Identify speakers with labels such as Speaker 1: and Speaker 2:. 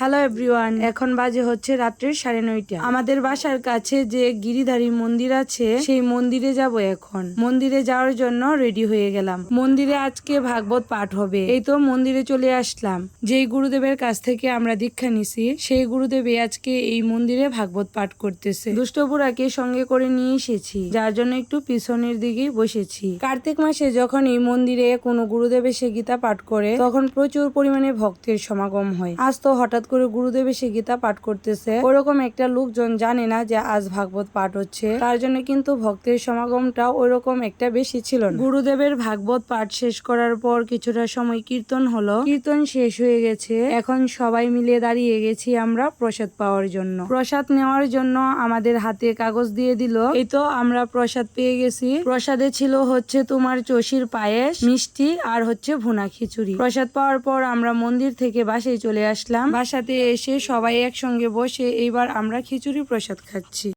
Speaker 1: Hello everyone, এখন বাজে হচ্ছে রাত্রের 9:30। আমাদের বাসার কাছে যে গিরিধারী মন্দির আছে সেই মন্দিরে যাব। এখন মন্দিরে যাওয়ার জন্য রেডি হয়ে গেলাম। মন্দিরে আজকে ভাগবত পাঠ হবে। এই তো মন্দিরে চলে আসলাম। যেই গুরুদেবের কাছ থেকে আমরা দীক্ষা নিছি সেই গুরুদেবই আজকে এই মন্দিরে ভাগবত পাঠ করতেছে। দুষ্ট বুড়াকে সঙ্গে করে নিয়ে এসেছি, যার জন্য একটু পিছনের দিকেই বসেছি। কার্তিক মাসে যখন এই মন্দিরে কোনো গুরুদেব এসে গীতা পাঠ করে তখন প্রচুর পরিমাণে ভক্তের সমাগম হয়। আজ তো হঠাৎ করে গুরুদেব এসে গীতা পাঠ করতেছে, ওরকম একটা লোকজন জানে না যে আজ ভাগবত পাঠ হচ্ছে, তার জন্য কিন্তু ভক্তের সমাগমটা ওইরকম একটা বেশি ছিল না। গুরুদেবের ভাগবত পাঠ শেষ করার পর কিছুটা সময় কীর্তন হলো, কীর্তন শেষ হয়ে গেছে। এখন সবাই মিলে দাঁড়িয়ে গেছি আমরা প্রসাদ পাওয়ার জন্য। প্রসাদ নেওয়ার জন্য আমাদের হাতে কাগজ দিয়ে দিল। এই তো আমরা প্রসাদ পেয়ে গেছি। প্রসাদে ছিল হচ্ছে তোমার চষির পায়েস, মিষ্টি আর হচ্ছে ভুনা খিচুড়ি। প্রসাদ পাওয়ার পর আমরা মন্দির থেকে বাসায় চলে আসলাম। বাসাতে এসে সবাই একসঙ্গে বসে এইবার আমরা খিচুড়ি প্রসাদ খাচ্ছি।